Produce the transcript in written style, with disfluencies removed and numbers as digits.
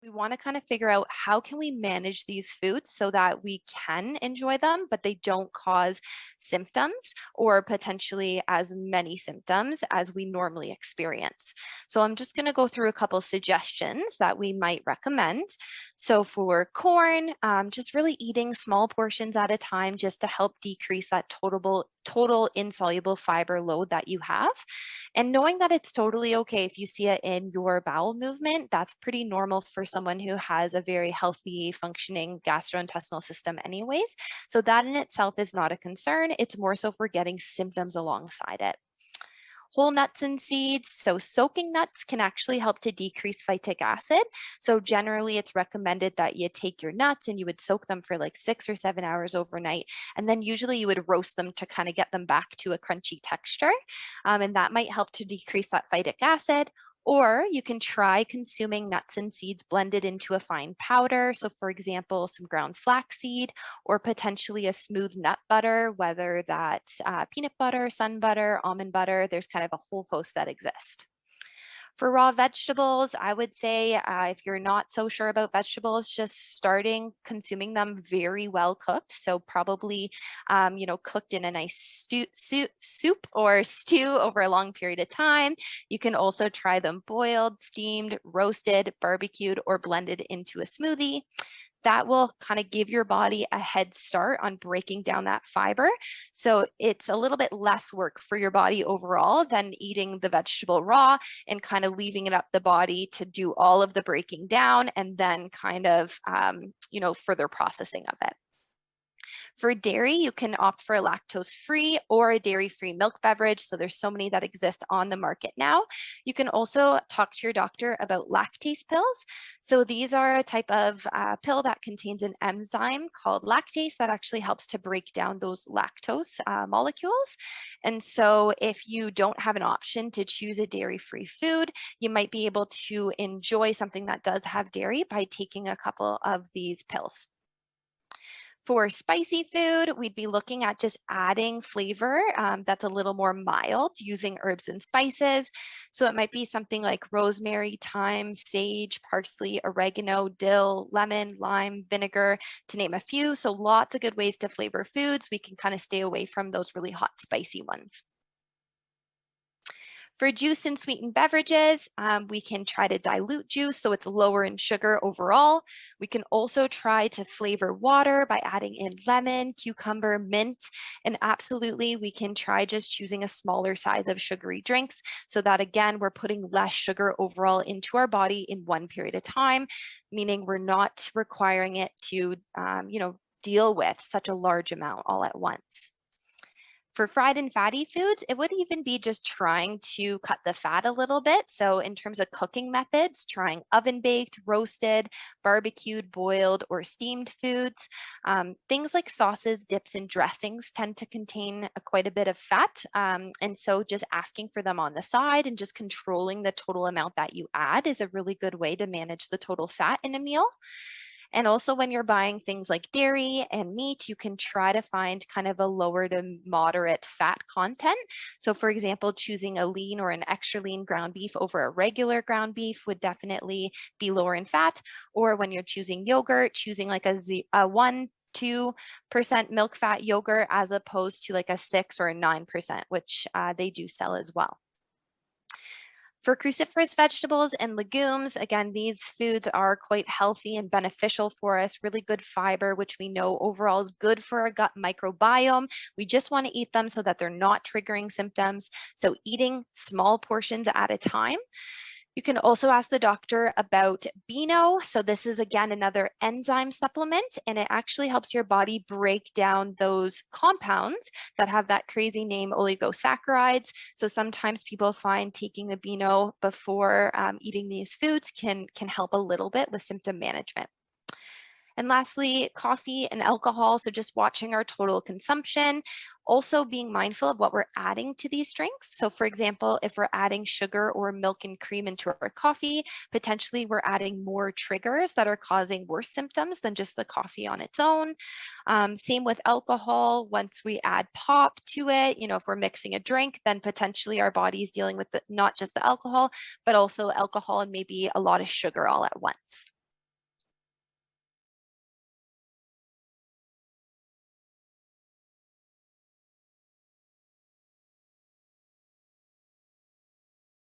We want to kind of figure out how can we manage these foods so that we can enjoy them, but they don't cause symptoms or potentially as many symptoms as we normally experience. So I'm just going to go through a couple suggestions that we might recommend. So for corn, just really eating small portions at a time just to help decrease that total insoluble fiber load that you have. And knowing that it's totally okay if you see it in your bowel movement, that's pretty normal for someone who has a very healthy, functioning gastrointestinal system, anyways. So that in itself is not a concern. It's more so for getting symptoms alongside it. Whole nuts and seeds. So soaking nuts can actually help to decrease phytic acid. So generally it's recommended that you take your nuts and you would soak them for like 6 or 7 hours overnight. And then usually you would roast them to kind of get them back to a crunchy texture. And that might help to decrease that phytic acid. Or you can try consuming nuts and seeds blended into a fine powder. So for example, some ground flaxseed or potentially a smooth nut butter, whether that's peanut butter, sun butter, almond butter, there's kind of a whole host that exist. For raw vegetables, I would say if you're not so sure about vegetables, just starting consuming them very well cooked. So probably, cooked in a nice soup or stew over a long period of time. You can also try them boiled, steamed, roasted, barbecued, or blended into a smoothie. That will kind of give your body a head start on breaking down that fiber. So it's a little bit less work for your body overall than eating the vegetable raw and kind of leaving it up the body to do all of the breaking down and then kind of, further processing of it. For dairy, you can opt for a lactose-free or a dairy-free milk beverage. So there's so many that exist on the market now. You can also talk to your doctor about lactase pills. So these are a type of pill that contains an enzyme called lactase that actually helps to break down those lactose molecules. And so if you don't have an option to choose a dairy-free food, you might be able to enjoy something that does have dairy by taking a couple of these pills. For spicy food, we'd be looking at just adding flavor that's a little more mild using herbs and spices. So it might be something like rosemary, thyme, sage, parsley, oregano, dill, lemon, lime, vinegar, to name a few. So lots of good ways to flavor foods. We can kind of stay away from those really hot, spicy ones. For juice and sweetened beverages, we can try to dilute juice so it's lower in sugar overall. We can also try to flavor water by adding in lemon, cucumber, mint, and absolutely we can try just choosing a smaller size of sugary drinks so that again, we're putting less sugar overall into our body in one period of time, meaning we're not requiring it to, deal with such a large amount all at once. For fried and fatty foods, it would even be just trying to cut the fat a little bit. So in terms of cooking methods, trying oven baked, roasted, barbecued, boiled, or steamed foods. Things like sauces, dips, and dressings tend to contain quite a bit of fat. And so just asking for them on the side and just controlling the total amount that you add is a really good way to manage the total fat in a meal. And also when you're buying things like dairy and meat, you can try to find kind of a lower to moderate fat content. So for example, choosing a lean or an extra lean ground beef over a regular ground beef would definitely be lower in fat. Or when you're choosing yogurt, choosing like a 1-2% milk fat yogurt as opposed to like a 6 or a 9%, which they do sell as well. For cruciferous vegetables and legumes, again, these foods are quite healthy and beneficial for us, really good fiber, which we know overall is good for our gut microbiome. We just want to eat them so that they're not triggering symptoms. So eating small portions at a time. You can also ask the doctor about Beano. So this is again another enzyme supplement, and it actually helps your body break down those compounds that have that crazy name oligosaccharides. So sometimes people find taking the Beano before eating these foods can help a little bit with symptom management. And lastly, coffee and alcohol. So just watching our total consumption, also being mindful of what we're adding to these drinks. So for example, if we're adding sugar or milk and cream into our coffee, potentially we're adding more triggers that are causing worse symptoms than just the coffee on its own. Same with alcohol. Once we add pop to it, if we're mixing a drink, then potentially our body's dealing with not just the alcohol, but also alcohol and maybe a lot of sugar all at once.